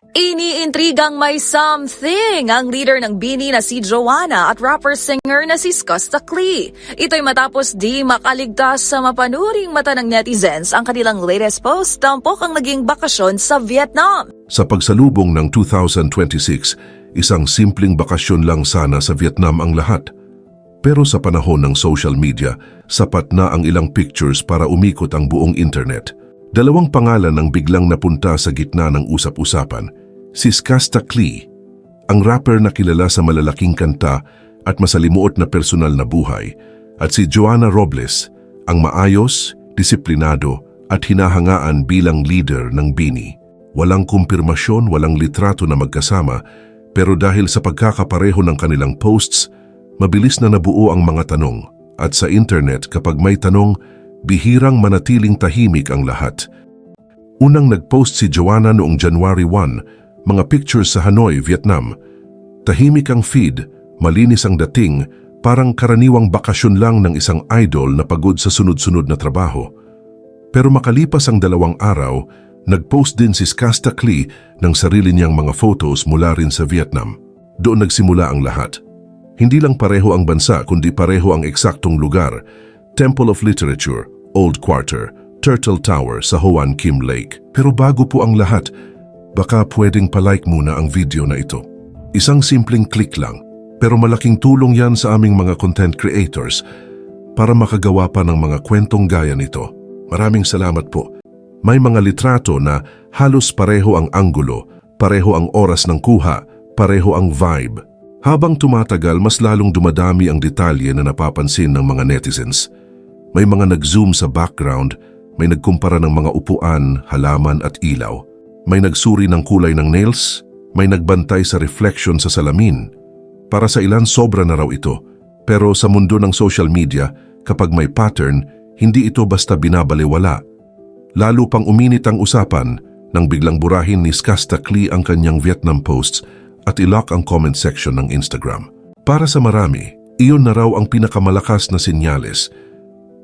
Iniintrigang may something ang leader ng BINI na si Joanna at rapper-singer na si Skusta Clee. Ito'y matapos di makaligtas sa mapanuring mata ng netizens ang kanilang latest post tampok ang naging bakasyon sa Vietnam. Sa pagsalubong ng 2026, isang simpleng bakasyon lang sana sa Vietnam ang lahat. Pero sa panahon ng social media, sapat na ang ilang pictures para umikot ang buong internet. Dalawang pangalan ang biglang napunta sa gitna ng usap-usapan. Si Skusta Clee, ang rapper na kilala sa malalaking kanta at masalimuot na personal na buhay, at si Joanna Robles, ang maayos, disiplinado at hinahangaan bilang leader ng BINI. Walang kumpirmasyon, walang litrato na magkasama, pero dahil sa pagkakapareho ng kanilang posts, mabilis na nabuo ang mga tanong. At sa internet, kapag may tanong, bihirang manatiling tahimik ang lahat. Unang nagpost si Joanna noong January 1, mga pictures sa Hanoi, Vietnam. Tahimik ang feed, malinis ang dating, parang karaniwang bakasyon lang ng isang idol na pagod sa sunod-sunod na trabaho. Pero makalipas ang 2 araw, nagpost din si Skusta Clee ng sarili niyang mga photos mula rin sa Vietnam. Doon nagsimula ang lahat. Hindi lang pareho ang bansa kundi pareho ang eksaktong lugar. Temple of Literature, Old Quarter, Turtle Tower sa Hoan Kim Lake. Pero bago po ang lahat, baka pwedeng palike muna ang video na ito. Isang simpleng click lang, pero malaking tulong yan sa aming mga content creators para makagawa pa ng mga kwentong gaya nito. Maraming salamat po. May mga litrato na halos pareho ang anggulo, pareho ang oras ng kuha, pareho ang vibe. Habang tumatagal, mas lalong dumadami ang detalye na napapansin ng mga netizens. May mga nag-zoom sa background, may nagkumpara ng mga upuan, halaman at ilaw. May nagsuri ng kulay ng nails, may nagbantay sa reflection sa salamin. Para sa ilan, sobra na raw ito. Pero sa mundo ng social media, kapag may pattern, hindi ito basta binabalewala. Lalo pang uminit ang usapan nang biglang burahin ni Skusta Clee ang kanyang Vietnam posts at ilock ang comment section ng Instagram. Para sa marami, iyon na raw ang pinakamalakas na senyales.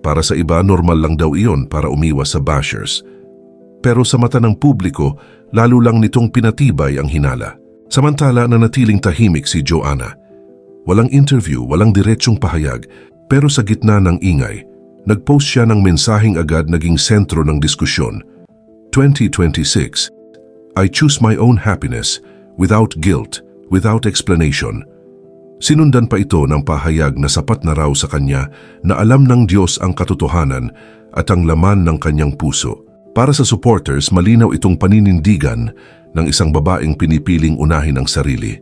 Para sa iba, normal lang daw iyon para umiwas sa bashers. Pero sa mata ng publiko, lalo lang nitong pinatibay ang hinala. Samantala, nanatiling tahimik si Joanna. Walang interview, walang diretsyong pahayag, pero sa gitna ng ingay, nagpost siya ng mensaheng agad naging sentro ng diskusyon. 2026, I choose my own happiness, without guilt, without explanation. Sinundan pa ito ng pahayag na sapat na raw sa kanya na alam ng Diyos ang katotohanan at ang laman ng kanyang puso. Para sa supporters, malinaw itong paninindigan ng isang babaeng pinipiling unahin ang sarili.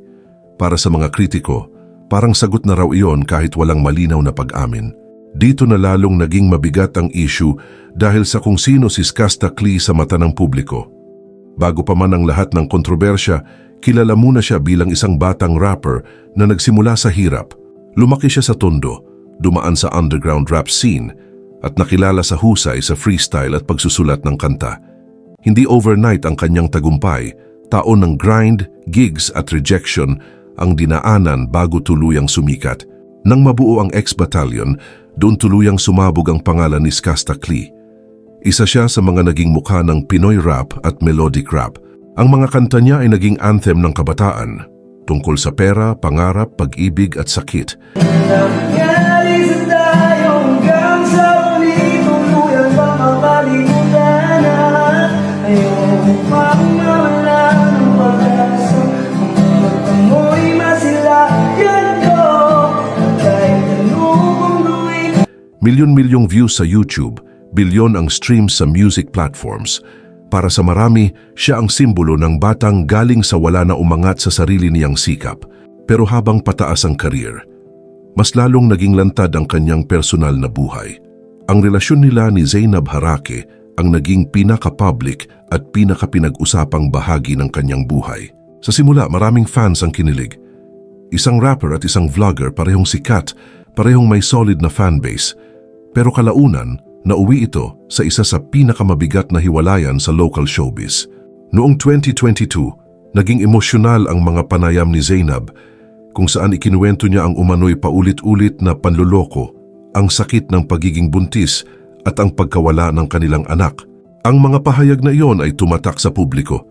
Para sa mga kritiko, parang sagot na raw iyon kahit walang malinaw na pag-amin. Dito na lalong naging mabigat ang issue dahil sa kung sino si Skusta Clee sa mata ng publiko. Bago pa man ang lahat ng kontrobersya, kilala muna siya bilang isang batang rapper na nagsimula sa hirap. Lumaki siya sa Tondo, dumaan sa underground rap scene, at nakilala sa husay sa freestyle at pagsusulat ng kanta. Hindi overnight ang kanyang tagumpay, taon ng grind, gigs at rejection ang dinaanan bago tuluyang sumikat. Nang mabuo ang X-Battalion, doon tuluyang sumabog ang pangalan ni Skusta Clee. Isa siya sa mga naging mukha ng Pinoy rap at melodic rap. Ang mga kanta niya ay naging anthem ng kabataan, tungkol sa pera, pangarap, pag-ibig at sakit. Milyon-milyong views sa YouTube, bilyon ang streams sa music platforms. Para sa marami, siya ang simbolo ng batang galing sa wala na umangat sa sarili niyang sikap. Pero habang pataas ang career, mas lalong naging lantad ang kanyang personal na buhay. Ang relasyon nila ni Zainab Harake ang naging pinaka-public at pinaka-pinag-usapang bahagi ng kanyang buhay. Sa simula, maraming fans ang kinilig. Isang rapper at isang vlogger, parehong sikat, parehong may solid na fanbase. Pero kalaunan, nauwi ito sa isa sa pinakamabigat na hiwalayan sa local showbiz. Noong 2022, naging emosyonal ang mga panayam ni Zainab kung saan ikinuwento niya ang umano'y paulit-ulit na panluloko, ang sakit ng pagiging buntis at ang pagkawala ng kanilang anak. Ang mga pahayag na iyon ay tumatak sa publiko.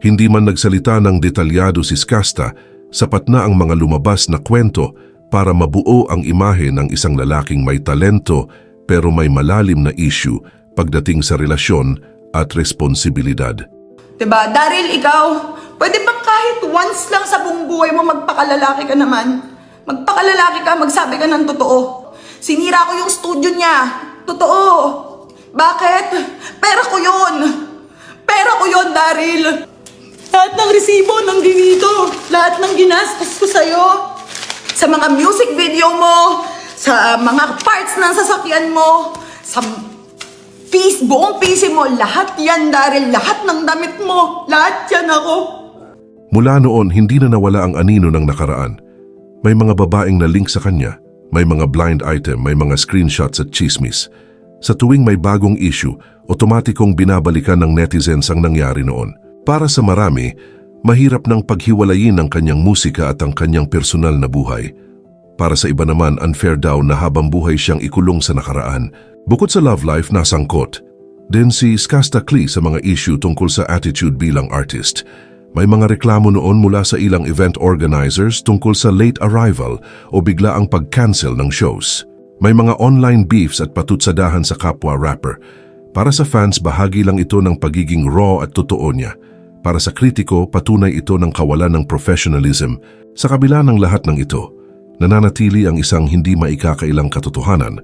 Hindi man nagsalita ng detalyado si Skasta, sapat na ang mga lumabas na kwento para mabuo ang imahe ng isang lalaking may talento pero may malalim na issue pagdating sa relasyon at responsibilidad. Diba, Daryl, ikaw, pwede bang kahit once lang sa buong buhay mo magpakalalaki ka naman? Magpakalalaki ka, magsabi ka ng totoo. Sinira ko yung studio niya. Totoo. Bakit? Pera ko yun. Pera ko yun, Daryl. Lahat ng resibo ng dito, lahat ng ginastos ko sa'yo, sa mga music video mo, sa mga parts ng sasakyan mo, sa buong PC mo, lahat yan, Daryl, lahat ng damit mo, lahat yan ako. Mula noon, hindi na nawala ang anino ng nakaraan. May mga babaeng na link sa kanya, may mga blind item, may mga screenshots at chismis. Sa tuwing may bagong issue, otomatikong binabalikan ng netizens ang nangyari noon. Para sa marami, mahirap nang paghiwalayin ang kanyang musika at ang kanyang personal na buhay. Para sa iba naman, unfair daw na habang buhay siyang ikulong sa nakaraan. Bukod sa love life, nasangkot din si Skasta Klee sa mga issue tungkol sa attitude bilang artist. May mga reklamo noon mula sa ilang event organizers tungkol sa late arrival o bigla ang pag-cancel ng shows. May mga online beefs at patutsadahan sa kapwa rapper. Para sa fans, bahagi lang ito ng pagiging raw at totoo niya. Para sa kritiko, patunay ito ng kawalan ng professionalism. Sa kabila ng lahat ng ito, nananatili ang isang hindi maikakailang katotohanan.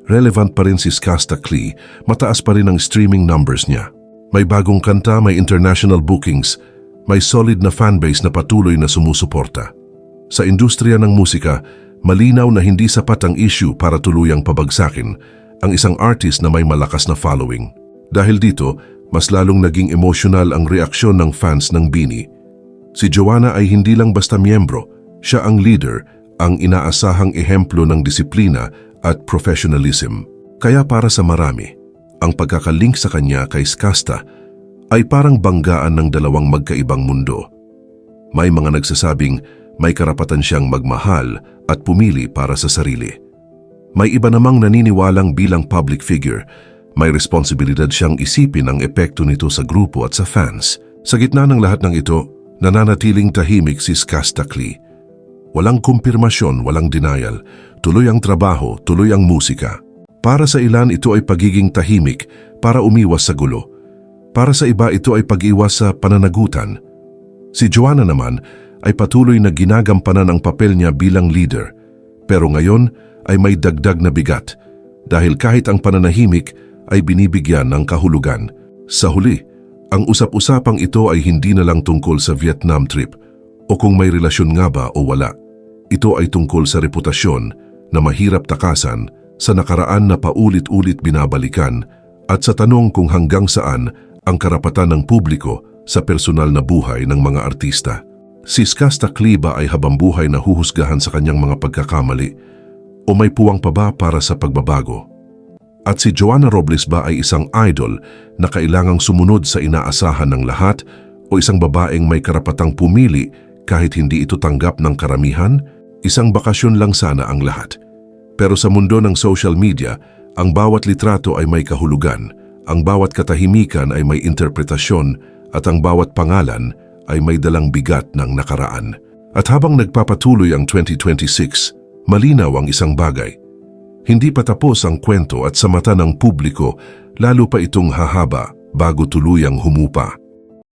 Relevant pa rin si Skasta Klee, mataas pa rin ang streaming numbers niya. May bagong kanta, may international bookings, may solid na fanbase na patuloy na sumusuporta. Sa industriya ng musika, malinaw na hindi sapat ang issue para tuluyang pabagsakin ang isang artist na may malakas na following. Dahil dito, mas lalong naging emotional ang reaksyon ng fans ng BINI. Si Joanna ay hindi lang basta miyembro, siya ang leader, ang inaasahang ehemplo ng disiplina at professionalism. Kaya para sa marami, ang pagkakalink sa kanya kay Skasta ay parang banggaan ng dalawang magkaibang mundo. May mga nagsasabing may karapatan siyang magmahal at pumili para sa sarili. May iba namang naniniwalang bilang public figure, may responsibilidad siyang isipin ang epekto nito sa grupo at sa fans. Sa gitna ng lahat ng ito, nananatiling tahimik si Skasta Klee. Walang kumpirmasyon, walang denial. Tuloy ang trabaho, tuloy ang musika. Para sa ilan, ito ay pagiging tahimik para umiwas sa gulo. Para sa iba, ito ay pag-iwas sa pananagutan. Si Joanna naman ay patuloy na ginagampanan ang papel niya bilang leader. Pero ngayon ay may dagdag na bigat dahil kahit ang pananahimik ay binibigyan ng kahulugan. Sa huli, ang usap-usapang ito ay hindi na lang tungkol sa Vietnam trip o kung may relasyon nga ba o wala. Ito ay tungkol sa reputasyon na mahirap takasan, sa nakaraan na paulit-ulit binabalikan, at sa tanong kung hanggang saan ang karapatan ng publiko sa personal na buhay ng mga artista. Si Skasta Klee ba ay habambuhay na huhusgahan sa kanyang mga pagkakamali o may puwang pa ba para sa pagbabago? At si Joanna Robles ba ay isang idol na kailangang sumunod sa inaasahan ng lahat o isang babaeng may karapatang pumili kahit hindi ito tanggap ng karamihan? Isang bakasyon lang sana ang lahat. Pero sa mundo ng social media, ang bawat litrato ay may kahulugan, ang bawat katahimikan ay may interpretasyon at ang bawat pangalan ay may dalang bigat ng nakaraan. At habang nagpapatuloy ang 2026, malinaw ang isang bagay. Hindi pa tapos ang kwento at sa mata ng publiko, lalo pa itong hahaba bago tuluyang humupa.